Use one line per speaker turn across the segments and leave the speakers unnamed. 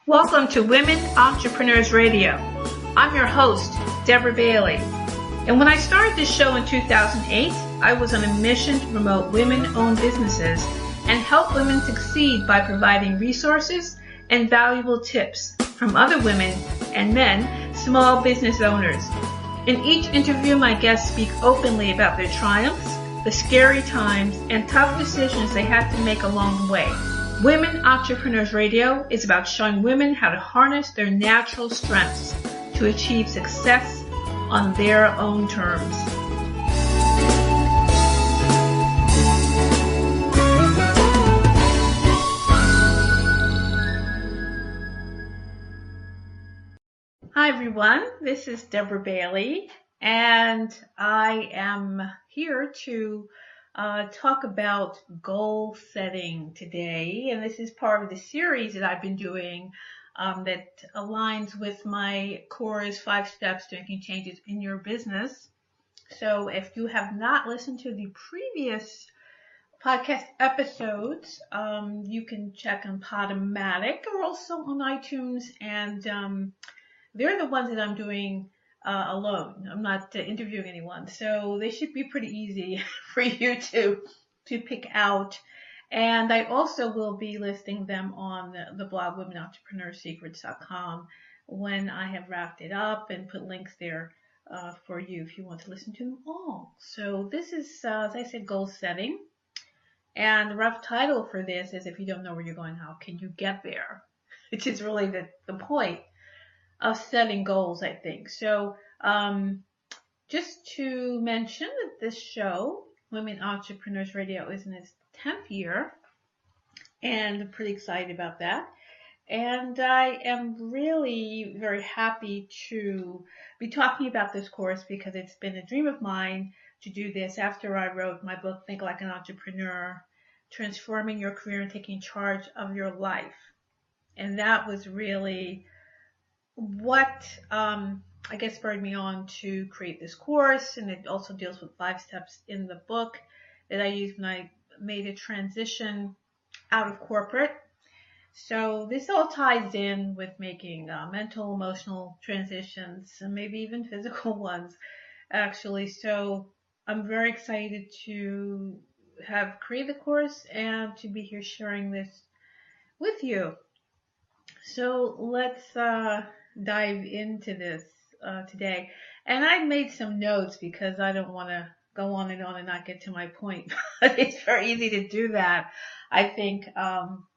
Welcome to Women Entrepreneurs Radio. I'm your host, Deborah Bailey. And when I started this show in 2008, I was on a mission to promote women-owned businesses and help women succeed by providing resources and valuable tips from other women and men, small business owners. In each interview, my guests speak openly about their triumphs, the scary times, and tough decisions they had to make along the way. Women Entrepreneurs Radio is about showing women how to harness their natural strengths to achieve success on their own terms. Hi everyone, this is Deborah Bailey, and I am here to talk about goal setting today, and this is part of the series that I've been doing that aligns with my course, 5 Steps to Making Changes in Your Business. So if you have not listened to the previous podcast episodes, you can check on Podomatic or also on iTunes, and they're the ones that I'm doing alone. I'm not interviewing anyone, so they should be pretty easy for you to pick out. And I also will be listing them on the blog womenentrepreneursecrets.com when I have wrapped it up and put links there for you if you want to listen to them all. So this is, as I said, goal setting. And the rough title for this is, if you don't know where you're going, how can you get there? Which is really the point of setting goals, I think. So just to mention that this show, Women Entrepreneurs Radio, is in its 10th year, and I'm pretty excited about that. And I am really very happy to be talking about this course because it's been a dream of mine to do this after I wrote my book, Think Like an Entrepreneur, Transforming Your Career and Taking Charge of Your Life. And that was really what I guess spurred me on to create this course, and it also deals with 5 steps in the book that I used when I made a transition out of corporate. So this all ties in with making mental, emotional transitions, and maybe even physical ones, actually. So I'm very excited to have created the course and to be here sharing this with you. So let's dive into this today. And I made some notes because I don't want to go on and not get to my point. But it's very easy to do that, I think,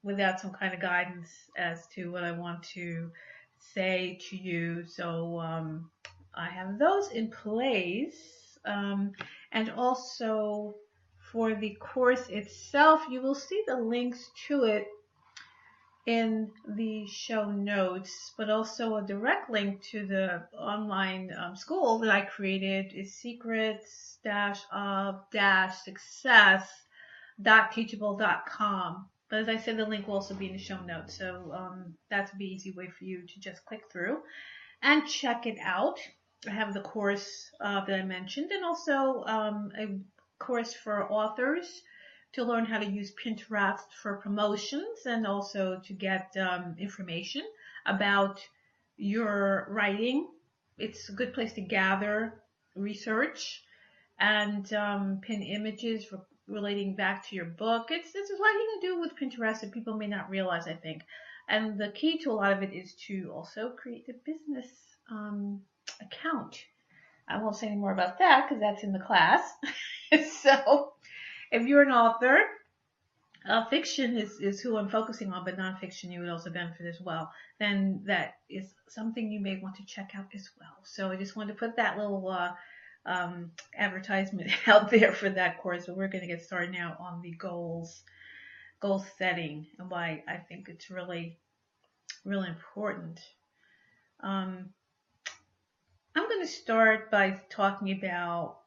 without some kind of guidance as to what I want to say to you. So I have those in place. And also for the course itself, you will see the links to it in the show notes, but also a direct link to the online school that I created is secrets-of-success.teachable.com. But as I said, the link will also be in the show notes, so that's an easy way for you to just click through and check it out. I have the course that I mentioned, and also a course for authors to learn how to use Pinterest for promotions, and also to get information about your writing. It's a good place to gather research and pin images relating back to your book. This is what you can do with Pinterest that people may not realize, I think. And the key to a lot of it is to also create a business account. I won't say any more about that because that's in the class. So if you're an author, fiction is who I'm focusing on, but nonfiction you would also benefit as well. Then that is something you may want to check out as well. So I just wanted to put that little advertisement out there for that course. But we're going to get started now on the goal setting and why I think it's really, really important. I'm going to start by talking about,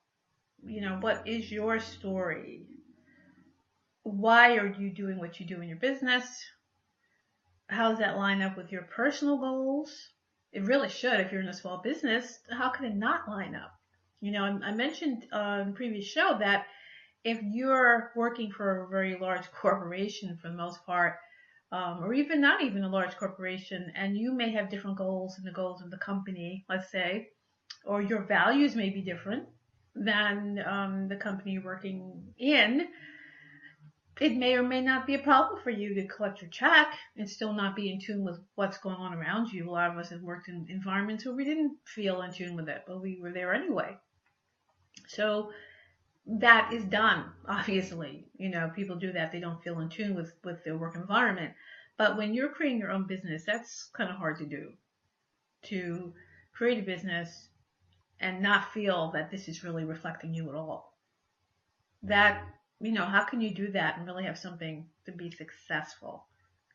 what is your story? Why are you doing what you do in your business? How does that line up with your personal goals? It really should. If you're in a small business, how could it not line up? I mentioned in the previous show that if you're working for a very large corporation, for the most part, or even not even a large corporation, and you may have different goals than the goals of the company, let's say, or your values may be different than the company you're working in, it may or may not be a problem for you to collect your check and still not be in tune with what's going on around you. A lot of us have worked in environments where we didn't feel in tune with it, but we were there anyway. So that is done, obviously. People do that. They don't feel in tune with their work environment. But when you're creating your own business, that's kind of hard to do. To create a business and not feel that this is really reflecting you at all. That, how can you do that and really have something to be successful?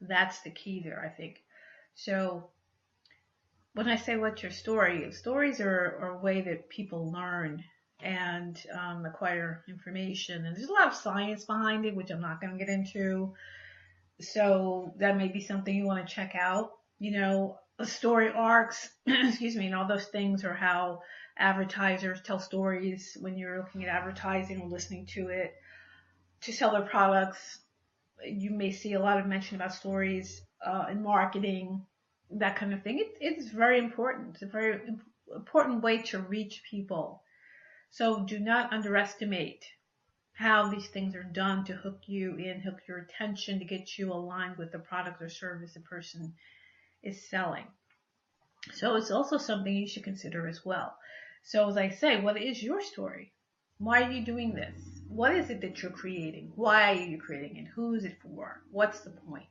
That's the key there, I think. So when I say what's your story, stories are a way that people learn and acquire information. And there's a lot of science behind it, which I'm not going to get into. So that may be something you want to check out. Story arcs, excuse me, and all those things are how advertisers tell stories when you're looking at advertising or listening to it to sell their products. You may see a lot of mention about stories in marketing, that kind of thing. It's very important. It's a very important way to reach people. So do not underestimate how these things are done to hook you in, hook your attention, to get you aligned with the product or service the person is selling. So it's also something you should consider as well. So as I say, what is your story? Why are you doing this? What is it that you're creating? Why are you creating it? Who is it for? What's the point?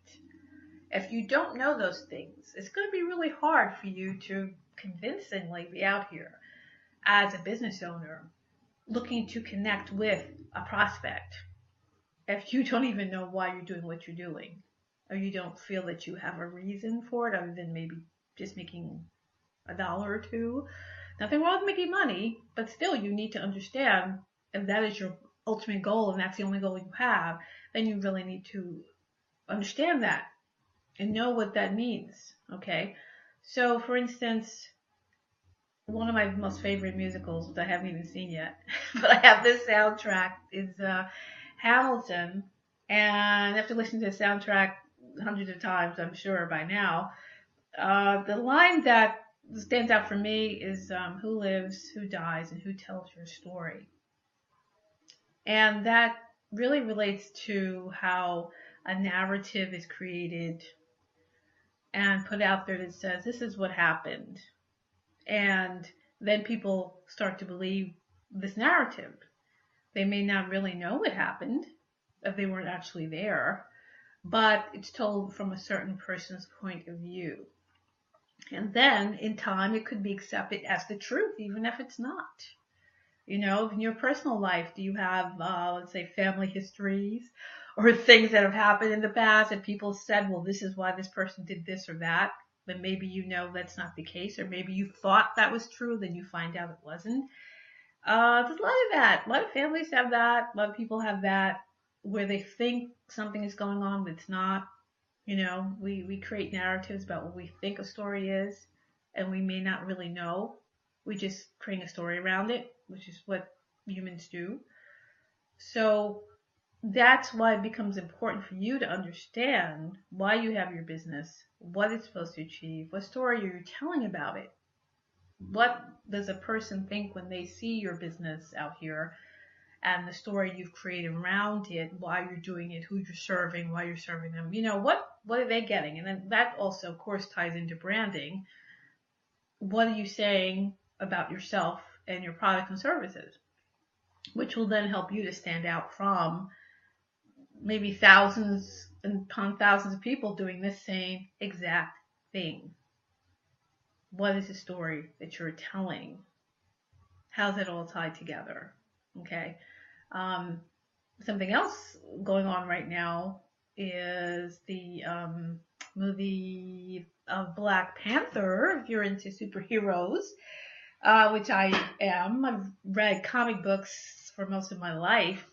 If you don't know those things, it's going to be really hard for you to convincingly be out here as a business owner looking to connect with a prospect if you don't even know why you're doing what you're doing, or you don't feel that you have a reason for it other than maybe just making $1 or $2. Nothing wrong with making money, but still you need to understand if that is your ultimate goal and that's the only goal you have, then you really need to understand that and know what that means. Okay. So for instance, one of my most favorite musicals, which I haven't even seen yet, but I have this soundtrack, is Hamilton. And after listening to the soundtrack hundreds of times, I'm sure by now, the line that stands out for me is who lives, who dies, and who tells your story. And that really relates to how a narrative is created and put out there that says, this is what happened. And then people start to believe this narrative. They may not really know what happened if they weren't actually there, but it's told from a certain person's point of view. And then in time, it could be accepted as the truth, even if it's not. In your personal life, do you have, let's say, family histories or things that have happened in the past that people said, well, this is why this person did this or that, but maybe that's not the case, or maybe you thought that was true, then you find out it wasn't. There's a lot of that. A lot of families have that. A lot of people have that, where they think something is going on, but it's not. We create narratives about what we think a story is, and we may not really know. We just create a story around it, which is what humans do. So that's why it becomes important for you to understand why you have your business, what it's supposed to achieve, what story you're telling about it. What does a person think when they see your business out here and the story you've created around it, why you're doing it, who you're serving, why you're serving them? What are they getting? And then that also, of course, ties into branding. What are you saying about yourself and your product and services? Which will then help you to stand out from maybe thousands and upon thousands of people doing the same exact thing. What is the story that you're telling? How's it all tied together? Okay. Something else going on right now is the movie of Black Panther, if you're into superheroes, which I am. I've read comic books for most of my life.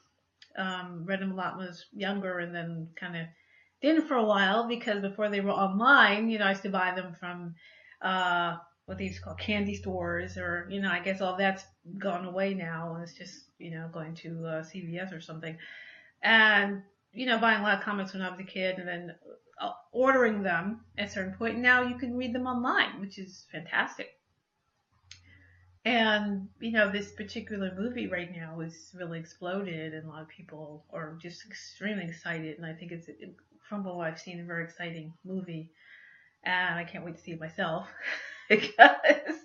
Read them a lot when I was younger, and then kind of didn't for a while, because before they were online, I used to buy them from what they used to call candy stores, or I guess all that's gone away now, and it's just going to CVS or something. And buying a lot of comics when I was a kid, and then ordering them at a certain point. Now you can read them online, which is fantastic. And, this particular movie right now is really exploded, and a lot of people are just extremely excited. And I think it's, from what I've seen, a very exciting movie. And I can't wait to see it myself because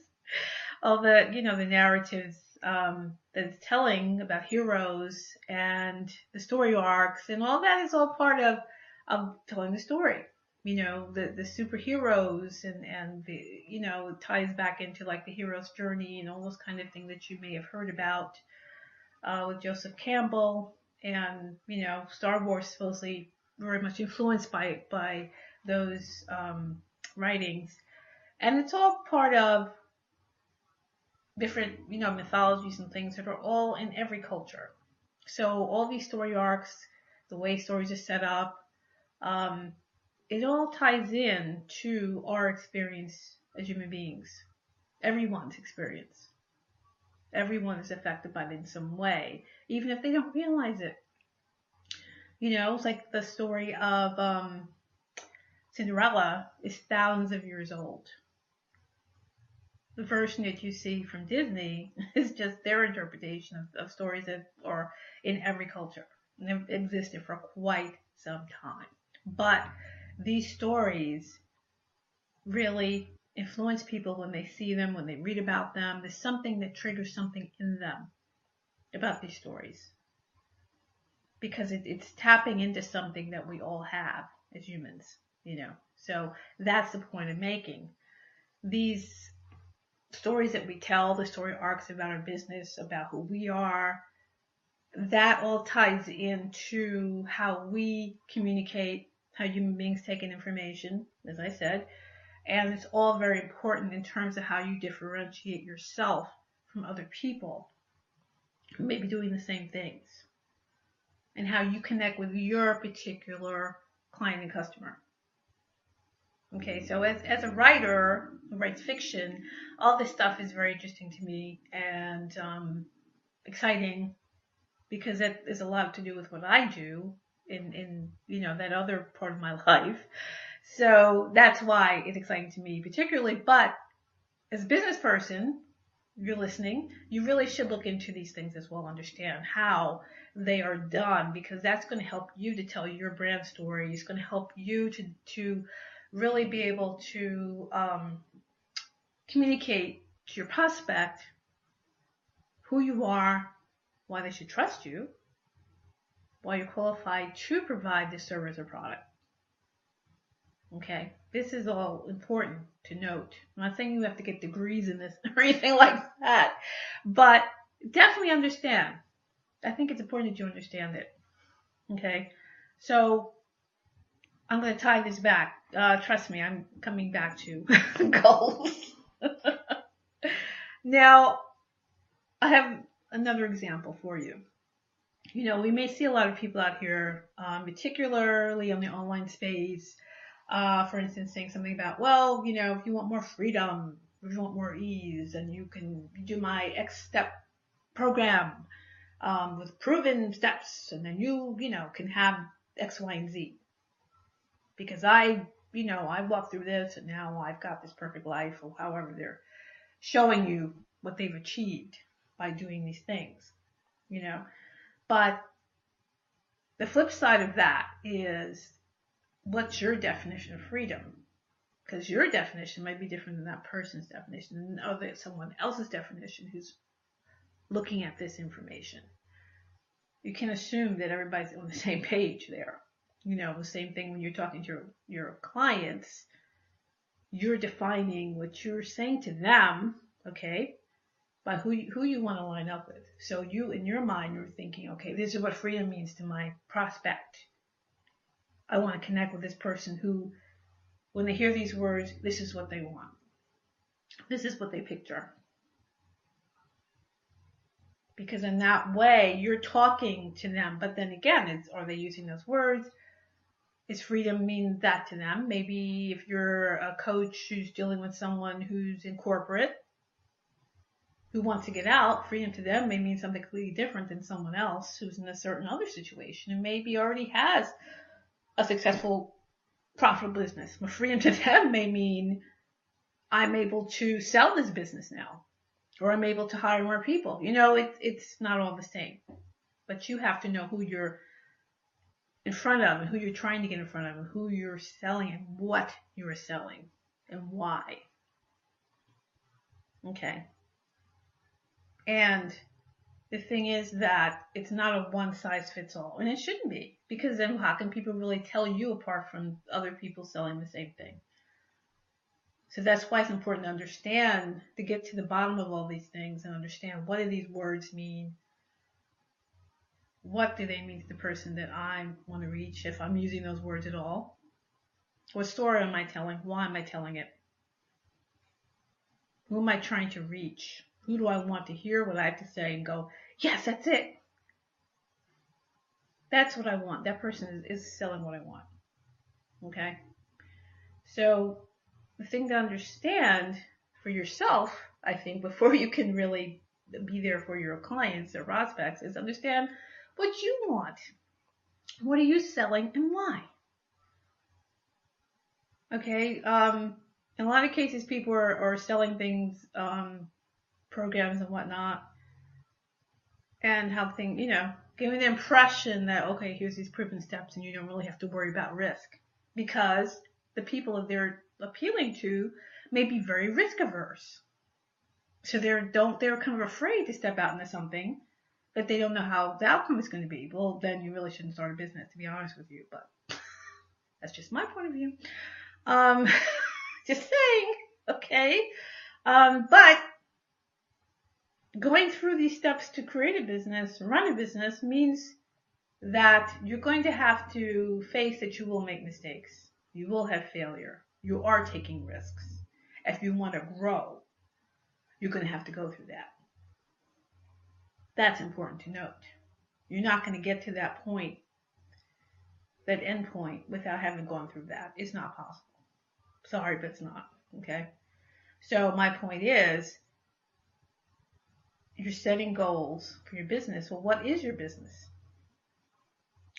all the narratives that it's telling about heroes and the story arcs and all that is all part of telling the story. The superheroes and the, it ties back into like the hero's journey and all those kind of things that you may have heard about with Joseph Campbell, and, Star Wars supposedly very much influenced by those writings. And it's all part of different, mythologies and things that are all in every culture. So all these story arcs, the way stories are set up, it all ties in to our experience as human beings. Everyone's experience. Everyone is affected by it in some way, even if they don't realize it. It's like the story of Cinderella is thousands of years old. The version that you see from Disney is just their interpretation of stories that are in every culture and have existed for quite some time. But these stories really influence people when they see them, when they read about them. There's something that triggers something in them about these stories, because it's tapping into something that we all have as humans, So that's the point I'm making. These stories that we tell, the story arcs about our business, about who we are, that all ties into how we communicate, how human beings take in information, as I said. And it's all very important in terms of how you differentiate yourself from other people who may be doing the same things, and how you connect with your particular client and customer. Okay, so as a writer who writes fiction, all this stuff is very interesting to me and exciting, because it is a lot to do with what I do in that other part of my life. So that's why it's exciting to me particularly. But as a business person, if you're listening, you really should look into these things as well, understand how they are done, because that's going to help you to tell your brand story. It's going to help you to really be able to communicate to your prospect who you are, why they should trust you, why you're qualified to provide this service or product. Okay, this is all important to note. I'm not saying you have to get degrees in this or anything like that, but definitely understand. I think it's important that you understand it. Okay, so I'm going to tie this back. Trust me, I'm coming back to goals. Now, I have another example for you. We may see a lot of people out here, particularly on the online space, for instance, saying something about, well, if you want more freedom, if you want more ease, and you can do my X step program with proven steps, and then you can have X, Y, and Z. Because I walked through this, and now I've got this perfect life, or however they're showing you what they've achieved by doing these things, But the flip side of that is, what's your definition of freedom? Because your definition might be different than that person's definition, and someone else's definition who's looking at this information. You can assume that everybody's on the same page there. The same thing when you're talking to your clients. You're defining what you're saying to them, okay, by who you want to line up with. So you, in your mind, you're thinking, okay, this is what freedom means to my prospect. I want to connect with this person who, when they hear these words, this is what they want. This is what they picture. Because in that way, you're talking to them. But then again, are they using those words? Is freedom mean that to them? Maybe if you're a coach who's dealing with someone who's in corporate, who wants to get out, freedom to them may mean something completely different than someone else who's in a certain other situation and maybe already has a successful profitable business. My freedom to them may mean I'm able to sell this business now, or I'm able to hire more people. It's not all the same, but you have to know who you're in front of and who you're trying to get in front of and who you're selling and what you're selling and why. Okay. And the thing is that it's not a one size fits all, and it shouldn't be, because then how can people really tell you apart from other people selling the same thing? So that's why it's important to understand, to get to the bottom of all these things and understand, what do these words mean? What do they mean to the person that I want to reach, if I'm using those words at all? What story am I telling? Why am I telling it? Who am I trying to reach? Who do I want to hear what I have to say and go, yes, that's it. That's what I want. That person is selling what I want. Okay? So the thing to understand for yourself, I think, before you can really be there for your clients or prospects, is understand what you want. What are you selling and why? Okay? In a lot of cases, people are selling things, programs and whatnot, and have things, giving the impression that, okay, here's these proven steps and you don't really have to worry about risk, because the people that they're appealing to may be very risk averse. So they're kind of afraid to step out into something that they don't know how the outcome is going to be. Well, then you really shouldn't start a business, to be honest with you, but that's just my point of view. Just saying, okay? But going through these steps to create a business, run a business, means that you're going to have to face that you will make mistakes. You will have failure. You are taking risks. If you want to grow, you're going to have to go through that. That's important to note. You're not going to get to that point, that end point, without having gone through that. It's not possible. Sorry, but it's not. Okay? So my point is, you're setting goals for your business. Well, what is your business?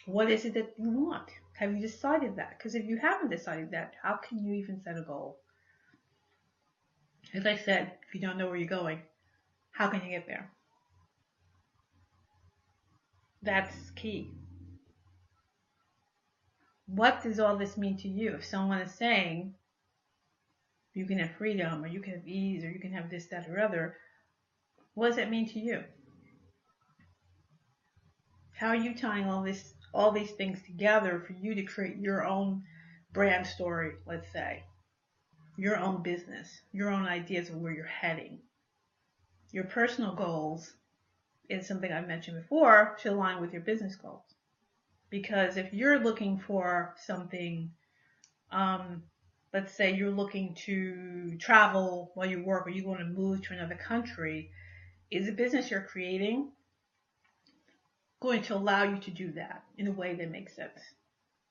What is it that you want? Have you decided that? Because if you haven't decided that, how can you even set a goal? As I said, if you don't know where you're going, how can you get there? That's key. What does all this mean to you? If someone is saying you can have freedom, or you can have ease, or you can have this, that, or other, what does that mean to you? How are you tying all these things together for you to create your own brand story, let's say, your own business, your own ideas of where you're heading? Your personal goals is something I mentioned before, should align with your business goals. Because if you're looking for something, let's say you're looking to travel while you work, or you want to move to another country, is the business you're creating going to allow you to do that in a way that makes sense?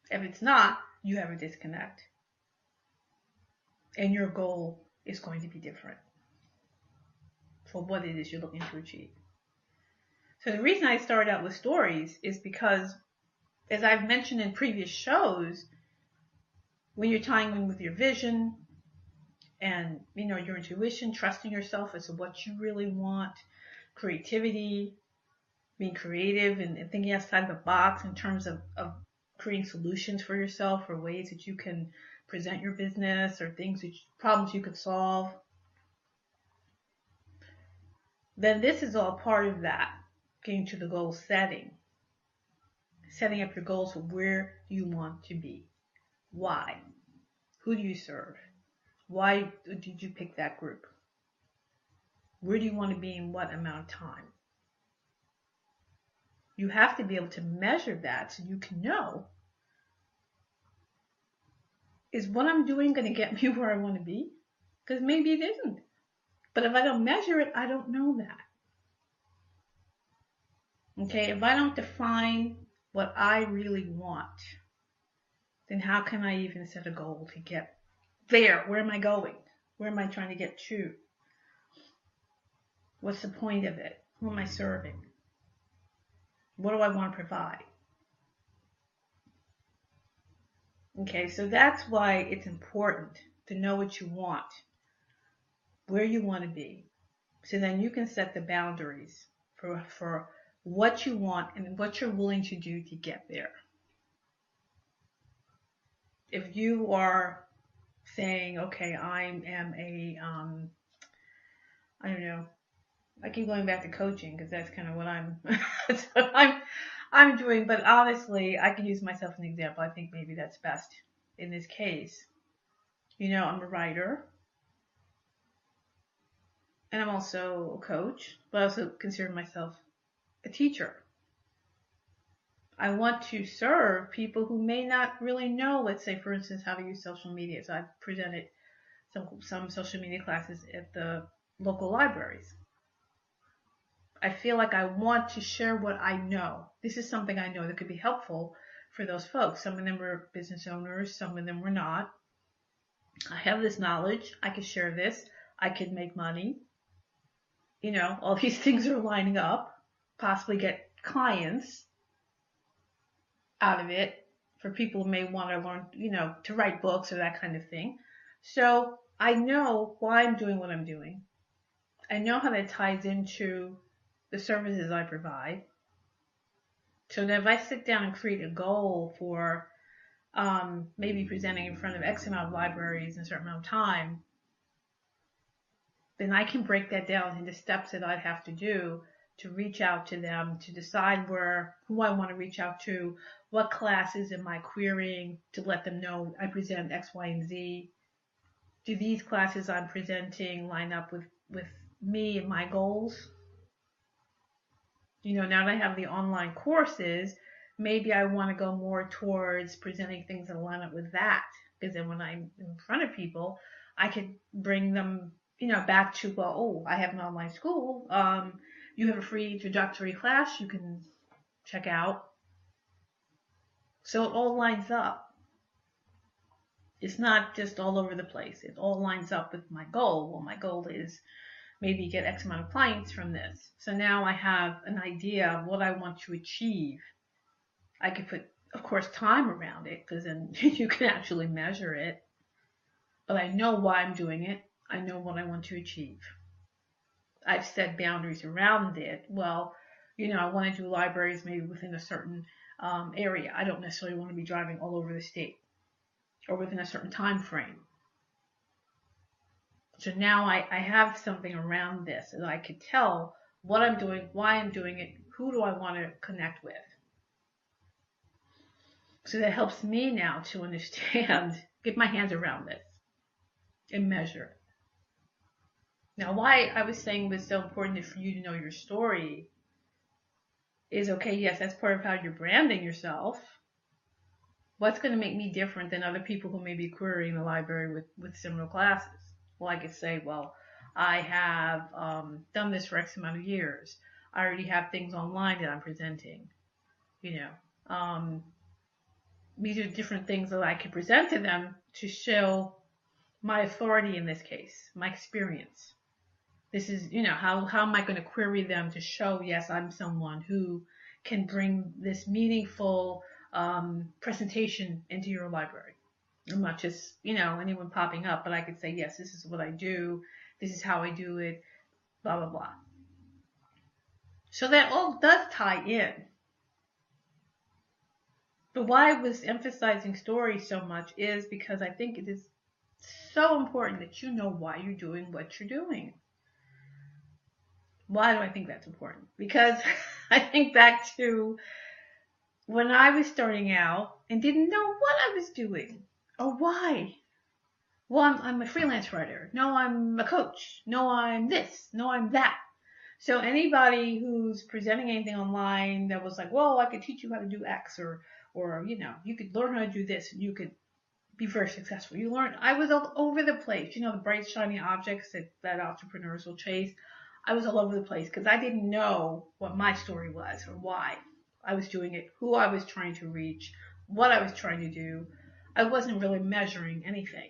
If it's not, you have a disconnect. And your goal is going to be different for what it is you're looking to achieve. So the reason I started out with stories is because, as I've mentioned in previous shows, when you're tying in with your vision and your intuition, trusting yourself as to what you really want, creativity, being creative and thinking outside the box in terms of creating solutions for yourself, or ways that you can present your business, or problems you could solve, then this is all part of that, getting to the goal setting up your goals for where you want to be. Why? Who do you serve? Why did you pick that group? Where do you want to be in what amount of time? You have to be able to measure that so you can know, is what I'm doing going to get me where I want to be? Because maybe it isn't. But if I don't measure it, I don't know that. Okay, if I don't define what I really want, then how can I even set a goal to get there? Where am I going? Where am I trying to get to? What's the point of it? Who am I serving? What do I want to provide? Okay, so that's why it's important to know what you want, where you want to be. So then you can set the boundaries for what you want and what you're willing to do to get there. If you are saying, okay, I am I don't know, I keep going back to coaching because that's kind of what that's what I'm doing. But honestly, I can use myself as an example. I think maybe that's best in this case. I'm a writer and I'm also a coach, but I also consider myself a teacher. I want to serve people who may not really know, let's say, for instance, how to use social media. So I've presented some social media classes at the local libraries. I feel like I want to share what I know. This is something I know that could be helpful for those folks. Some of them were business owners, some of them were not. I have this knowledge. I could share this. I could make money. All these things are lining up, possibly get clients out of it for people who may want to learn, to write books or that kind of thing. So I know why I'm doing what I'm doing. I know how that ties into the services I provide. So that if I sit down and create a goal for maybe presenting in front of X amount of libraries in a certain amount of time, then I can break that down into steps that I'd have to do to reach out to them, to decide who I want to reach out to, what classes am I querying to let them know I present X, Y, and Z. Do these classes I'm presenting line up with me and my goals? Now that I have the online courses, maybe I want to go more towards presenting things that line up with that. Because then when I'm in front of people, I could bring them, back to, well, oh, I have an online school. You have a free introductory class you can check out. So it all lines up. It's not just all over the place. It all lines up with my goal. Well, my goal is maybe get X amount of clients from this. So now I have an idea of what I want to achieve. I could put, of course, time around it because then you can actually measure it. But I know why I'm doing it. I know what I want to achieve. I've set boundaries around it. Well, I want to do libraries maybe within a certain area. I don't necessarily want to be driving all over the state or within a certain time frame. So now I have something around this and I could tell what I'm doing, why I'm doing it, who do I want to connect with. So that helps me now to understand, get my hands around this and measure. Now, why I was saying it was so important for you to know your story is, okay, yes, that's part of how you're branding yourself. What's going to make me different than other people who may be querying the library with similar classes? Well, I could say, well, I have done this for X amount of years. I already have things online that I'm presenting. These are different things that I can present to them to show my authority in this case, my experience. This is, how am I going to query them to show, yes, I'm someone who can bring this meaningful presentation into your library. I'm not just, anyone popping up, but I could say, yes, this is what I do. This is how I do it, blah, blah, blah. So that all does tie in. But why I was emphasizing story so much is because I think it is so important that you know why you're doing what you're doing. Why do I think that's important? Because I think back to when I was starting out and didn't know what I was doing or why. Well, I'm a freelance writer. No, I'm a coach. No, I'm this. No, I'm that. So anybody who's presenting anything online that was like, well, I could teach you how to do X or you could learn how to do this and you could be very successful. I was all over the place. The bright, shiny objects that entrepreneurs will chase. I was all over the place because I didn't know what my story was or why I was doing it, who I was trying to reach, what I was trying to do. I wasn't really measuring anything.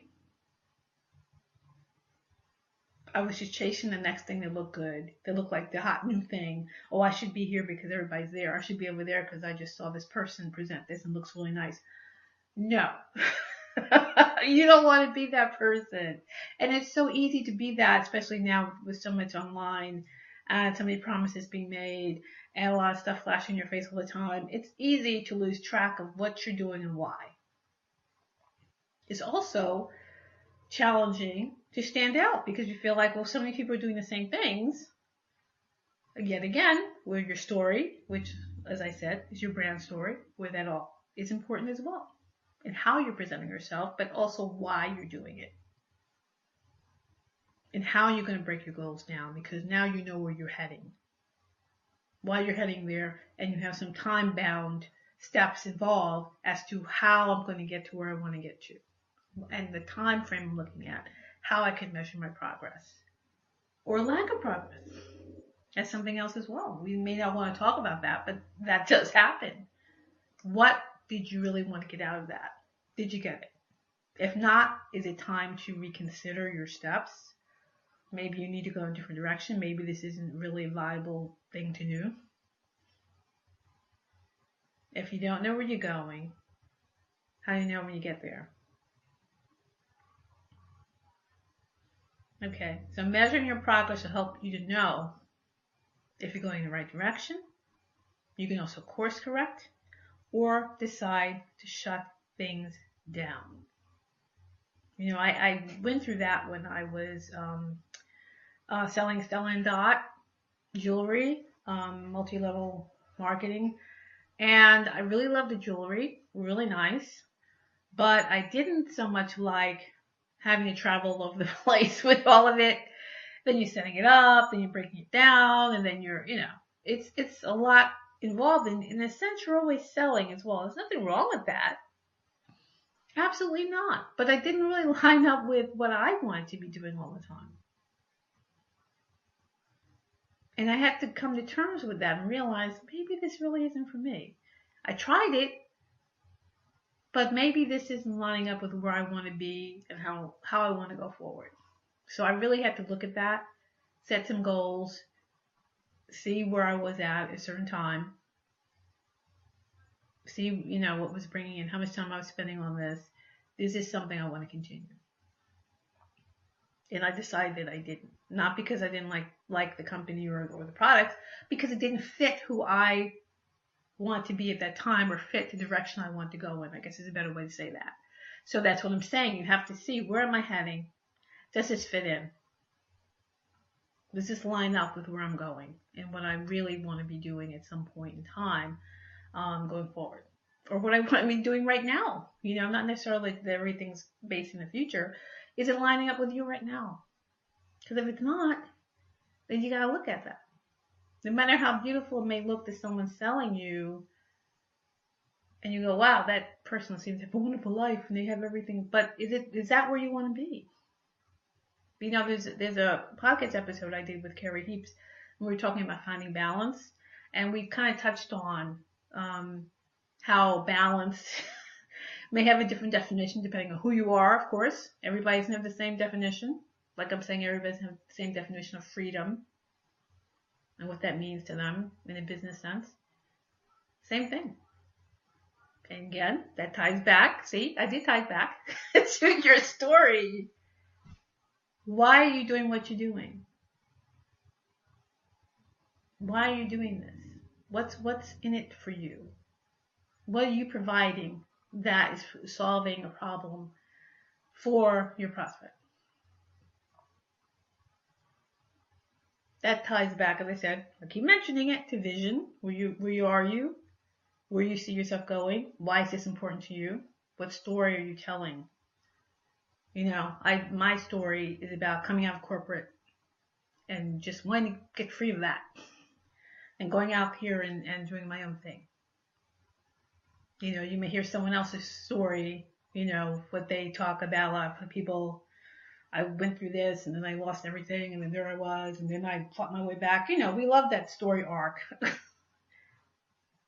I was just chasing the next thing that looked good, that looked like the hot new thing. Oh, I should be here because everybody's there. I should be over there because I just saw this person present this and looks really nice. No. You don't want to be that person. And it's so easy to be that, especially now with so much online and so many promises being made and a lot of stuff flashing in your face all the time. It's easy to lose track of what you're doing and why. It's also challenging to stand out because you feel like, well, so many people are doing the same things. Yet again, where your story, which, as I said, is your brand story, where that all is important as well. And how you're presenting yourself, but also why you're doing it. And how you're going to break your goals down because now you know where you're heading. Why you're heading there, and you have some time bound steps involved as to how I'm going to get to where I want to get to. And the time frame I'm looking at, how I can measure my progress. Or lack of progress. That's something else as well. We may not want to talk about that, but that does happen. What did you really want to get out of that? Did you get it? If not, is it time to reconsider your steps? Maybe you need to go in a different direction. Maybe this isn't really a viable thing to do. If you don't know where you're going, how do you know when you get there? Okay, so measuring your progress will help you to know if you're going in the right direction. You can also course correct or decide to shut things down. You know, I went through that when I was selling Stella and Dot jewelry, multi-level marketing. And I really loved the jewelry, really nice. But I didn't so much like having to travel all over the place with all of it. Then you're setting it up, then you're breaking it down, and then you're, it's a lot involved. In a sense, you're always selling as well. There's nothing wrong with that. Absolutely not. But I didn't really line up with what I wanted to be doing all the time. And I had to come to terms with that and realize maybe this really isn't for me. I tried it, but maybe this isn't lining up with where I want to be and how I want to go forward. So I really had to look at that, set some goals, see where I was at a certain time, see, what was bringing in, how much time I was spending on this. Is this something I want to continue? And I decided I didn't. Not because I didn't like the company or the products, because it didn't fit who I want to be at that time or fit the direction I want to go in. I guess is a better way to say that. So that's what I'm saying. You have to see, where am I heading? Does this fit in? Does this line up with where I'm going and what I really want to be doing at some point in time going forward? Or what I want to be doing right now. Not necessarily that everything's based in the future. Is it lining up with you right now? Because if it's not, then you got to look at that. No matter how beautiful it may look to someone selling you, and you go, wow, that person seems to have a wonderful life and they have everything. But is that where you want to be? There's a podcast episode I did with Carrie Heaps, and we were talking about finding balance, and we kind of touched on how balance may have a different definition depending on who you are, of course. Everybody doesn't have the same definition. Like I'm saying, everybody doesn't have the same definition of freedom and what that means to them in a business sense. Same thing. And again, that ties back. See, I did tie back to your story. Why are you doing what you're doing? Why are you doing this? What's in it for you? What are you providing that is solving a problem for your prospect? That ties back, as I said, I keep mentioning it, to vision. Where are you? Where you see yourself going? Why is this important to you? What story are you telling? My story is about coming out of corporate and just wanting to get free of that and going out here and doing my own thing. You may hear someone else's story, what they talk about. A lot of people, I went through this and then I lost everything and then there I was and then I fought my way back. We love that story arc.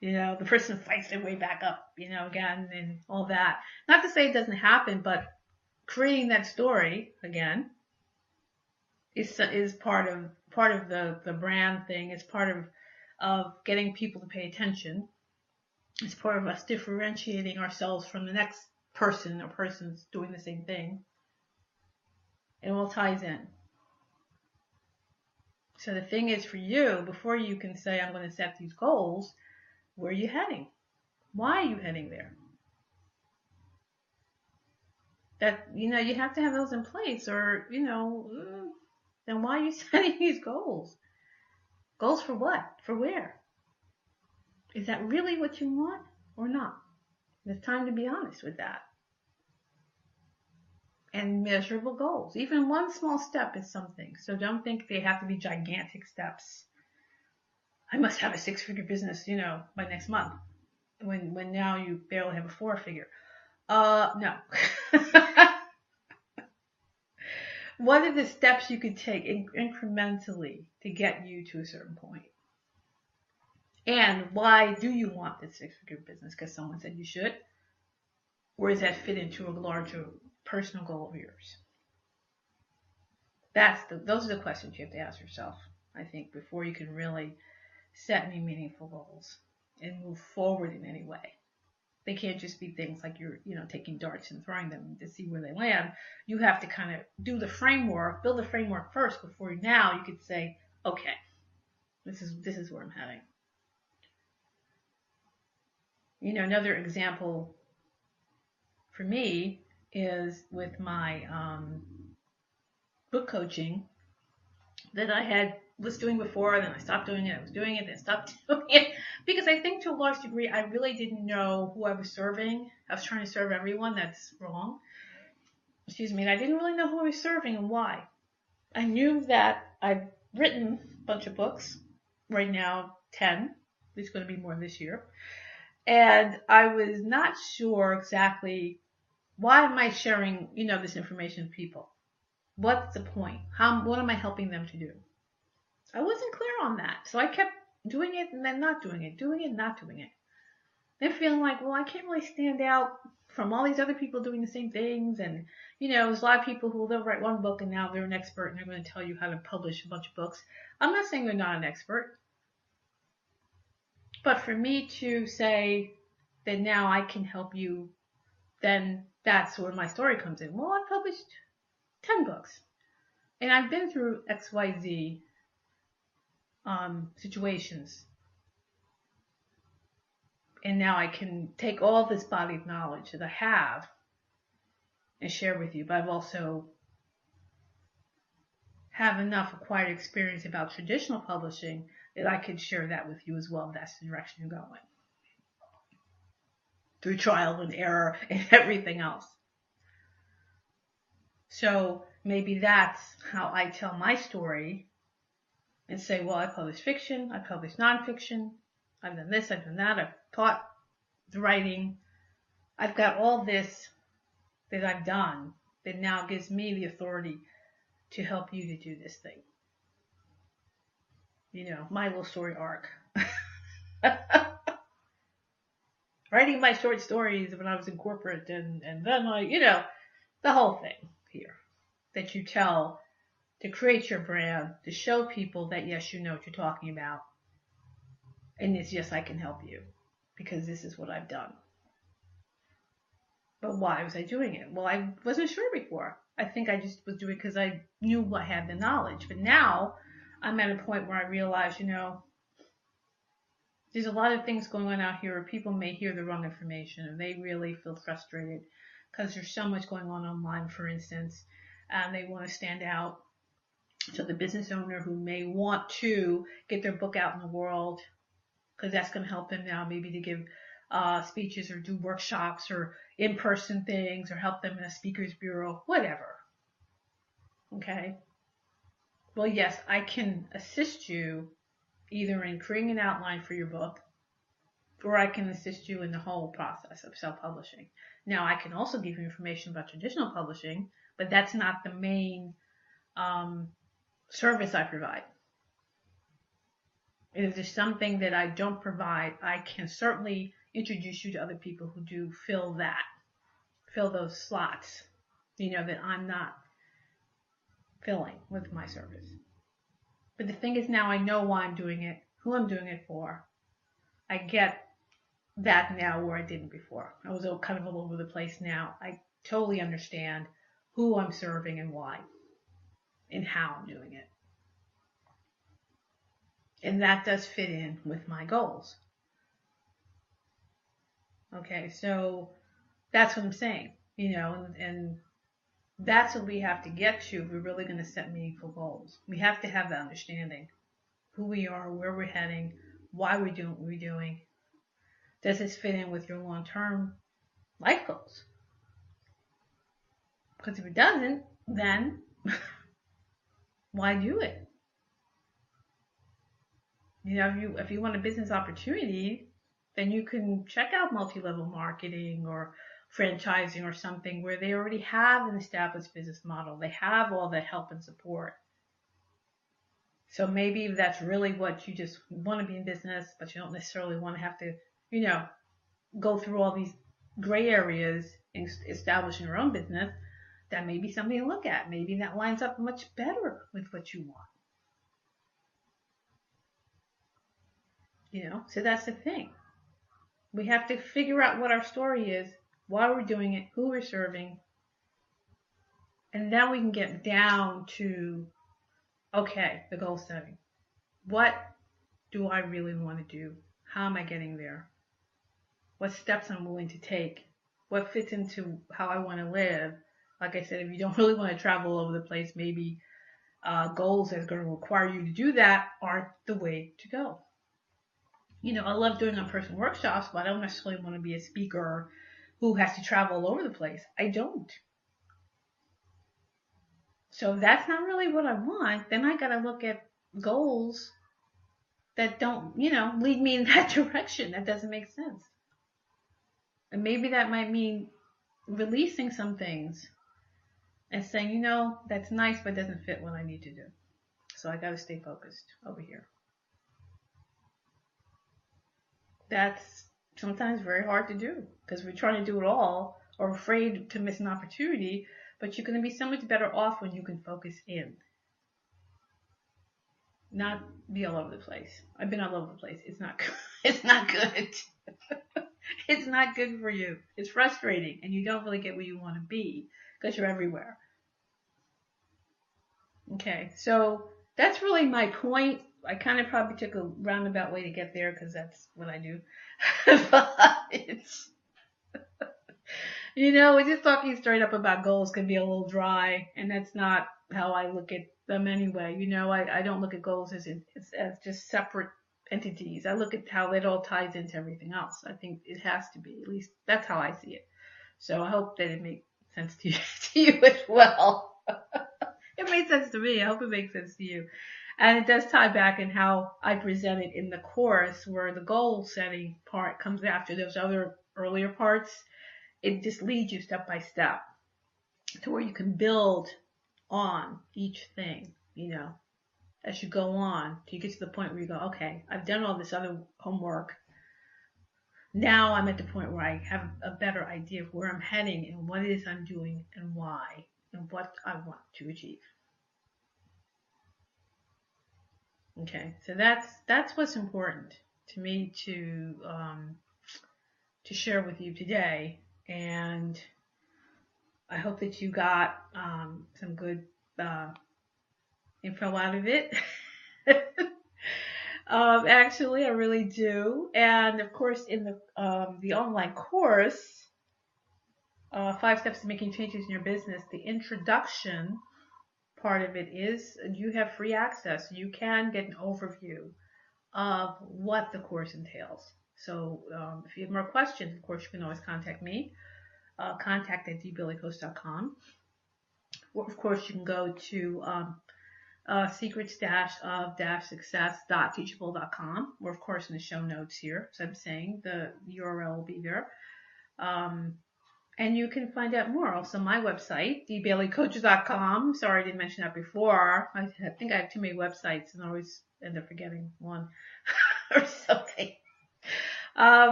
The person fights their way back up, again and all that. Not to say it doesn't happen, but creating that story again is part of the brand thing. It's part of getting people to pay attention. It's part of us differentiating ourselves from the next person or persons doing the same thing. It all ties in. So the thing is for you, before you can say, I'm going to set these goals, where are you heading? Why are you heading there? That, you have to have those in place, or, then why are you setting these goals? Goals for what? For where? Is that really what you want or not? It's time to be honest with that. And measurable goals. Even one small step is something. So don't think they have to be gigantic steps. I must have a 6-figure business, by next month. When now you barely have a 4-figure. No. What are the steps you could take incrementally to get you to a certain point? And why do you want this 6-figure business? Because someone said you should? Or does that fit into a larger personal goal of yours? Those are the questions you have to ask yourself, I think, before you can really set any meaningful goals and move forward in any way. They can't just be things like you're, taking darts and throwing them to see where they land. You have to kind of do the framework, build the framework first before now you could say, okay, this is where I'm heading. Another example for me is with my book coaching that I was doing before, and then I stopped doing it. I was doing it, then stopped doing it, because I think to a large degree I really didn't know who I was serving. I was trying to serve everyone. That's wrong. And I didn't really know who I was serving and why. I knew that I've written a bunch of books. Right now, 10. There's going to be more this year. And I was not sure exactly why am I sharing, this information with people. What's the point? What am I helping them to do? I wasn't clear on that. So I kept doing it and then not doing it, doing it, not doing it. Then feeling like, well, I can't really stand out from all these other people doing the same things. And, there's a lot of people who they'll write one book and now they're an expert and they're going to tell you how to publish a bunch of books. I'm not saying they're not an expert. But for me to say that now I can help you, then that's where my story comes in. Well, I published 10 books. And I've been through XYZ situations. And now I can take all this body of knowledge that I have and share with you. But I've also have enough acquired experience about traditional publishing that I could share that with you as well if that's the direction you're going. Through trial and error and everything else. So maybe that's how I tell my story and say, well, I publish fiction, I publish nonfiction, I've done this, I've done that, I've taught the writing. I've got all this that I've done that now gives me the authority to help you to do this thing. My little story arc. Writing my short stories when I was in corporate and then the whole thing here that you tell to create your brand, to show people that yes, you know what you're talking about. And it's yes, I can help you because this is what I've done. But why was I doing it? Well, I wasn't sure before. I think I just was doing it because I knew I had the knowledge. But now I'm at a point where I realize, there's a lot of things going on out here where people may hear the wrong information and they really feel frustrated because there's so much going on online, for instance, and they want to stand out. So the business owner who may want to get their book out in the world, because that's going to help them now maybe to give speeches or do workshops or in-person things or help them in a speaker's bureau, whatever. Okay? Well, yes, I can assist you either in creating an outline for your book or I can assist you in the whole process of self-publishing. Now, I can also give you information about traditional publishing, but that's not the main service I provide. And if there's something that I don't provide, I can certainly introduce you to other people who do fill those slots, that I'm not filling with my service. But the thing is now I know why I'm doing it, who I'm doing it for. I get that now where I didn't before. I was kind of all over the place now. I totally understand who I'm serving and why and how I'm doing it. And that does fit in with my goals. Okay, so that's what I'm saying, and that's what we have to get to if we're really going to set meaningful goals. We have to have that understanding who we are, where we're heading, why we're doing what we're doing. Does this fit in with your long term life goals? Because if it doesn't, then why do it? If you want a business opportunity, then you can check out multi-level marketing or franchising or something where they already have an established business model. They have all that help and support. So maybe if that's really what you just want to be in business, but you don't necessarily want to have to, go through all these gray areas in establishing your own business, that may be something to look at. Maybe that lines up much better with what you want. So that's the thing. We have to figure out what our story is, why we're doing it, who we're serving, and then we can get down to, okay, the goal setting. What do I really want to do? How am I getting there? What steps I'm willing to take? What fits into how I want to live? Like I said, if you don't really want to travel all over the place, maybe goals that's going to require you to do that aren't the way to go. I love doing in-person workshops, but I don't necessarily want to be a speaker who has to travel all over the place. I don't. So if that's not really what I want, then I got to look at goals that don't, lead me in that direction. That doesn't make sense. And maybe that might mean releasing some things and saying, that's nice, but doesn't fit what I need to do. So I got to stay focused over here. That's sometimes very hard to do because we're trying to do it all or afraid to miss an opportunity, but you're going to be so much better off when you can focus in. Not be all over the place. I've been all over the place. It's not good. It's not good. It's not good for you. It's frustrating and you don't really get where you want to be because you're everywhere. Okay, so that's really my point. I kind of probably took a roundabout way to get there because that's what I do. But it's, just talking straight up about goals can be a little dry, and that's not how I look at them anyway. I don't look at goals as just separate entities. I look at how it all ties into everything else. I think it has to be. At least that's how I see it. So I hope that it makes sense to you as well. It made sense to me. I hope it makes sense to you. And it does tie back in how I present it in the course where the goal setting part comes after those other earlier parts. It just leads you step by step to where you can build on each thing, as you go on. You get to the point where you go, okay, I've done all this other homework. Now I'm at the point where I have a better idea of where I'm heading and what it is I'm doing and why and what I want to achieve. Okay, so that's what's important to me to share with you today, and I hope that you got some good info out of it. Actually, I really do, and of course, in the online course, 5 Steps to Making Changes in Your Business, the introduction part of it is you have free access. You can get an overview of what the course entails. So if you have more questions, of course, you can always contact me. Contact at dbaileycoach.com. Or, of course, you can go to secrets-of-success.teachable.com. Or, of course, in the show notes here. So I'm saying the URL will be there. And you can find out more. Also, my website, dbaileycoach.com. Sorry I didn't mention that before. I think I have too many websites and I always end up forgetting one or something.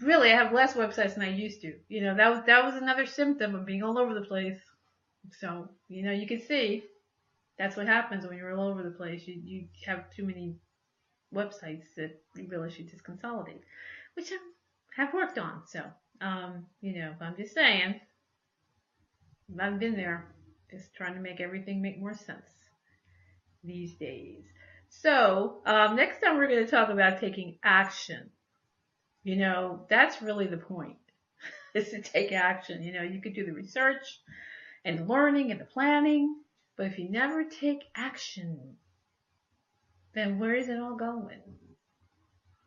Really, I have less websites than I used to. That was another symptom of being all over the place. So, you can see that's what happens when you're all over the place. You have too many websites that you really should just consolidate, which have worked on. So, I'm just saying, I've been there, just trying to make everything make more sense these days. So, next time we're going to talk about taking action. That's really the point, is to take action. You could do the research and the learning and the planning, but if you never take action, then where is it all going?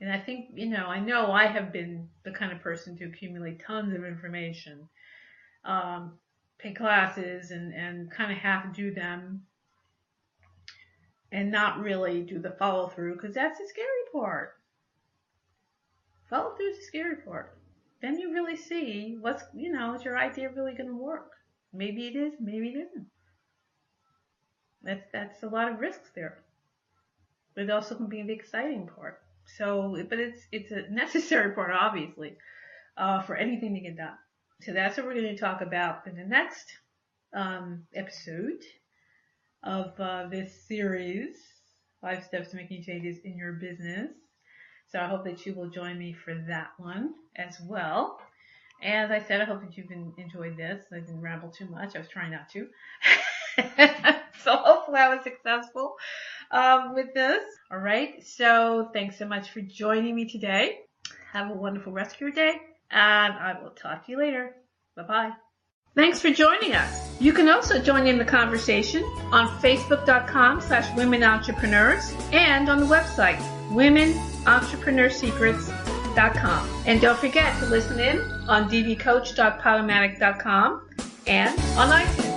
And I think, I know I have been the kind of person to accumulate tons of information, take classes and kind of half do them and not really do the follow through, because that's the scary part. Follow through is the scary part. Then you really see is your idea really going to work? Maybe it is, maybe it isn't. That's a lot of risks there. But it also can be the exciting part. So, but it's a necessary part, obviously, for anything to get done. So that's what we're going to talk about in the next episode of this series, 5 Steps to Making Changes in Your Business. So I hope that you will join me for that one as well. As I said, I hope that you've enjoyed this. I didn't ramble too much. I was trying not to. So hopefully I was successful with this. All right. So thanks so much for joining me today. Have a wonderful rest of your day, and I will talk to you later. Bye-bye. Thanks for joining us. You can also join in the conversation on Facebook.com/Women Entrepreneurs and on the website WomenEntrepreneurSecrets.com. And don't forget to listen in on dvcoach.podomatic.com and on iTunes.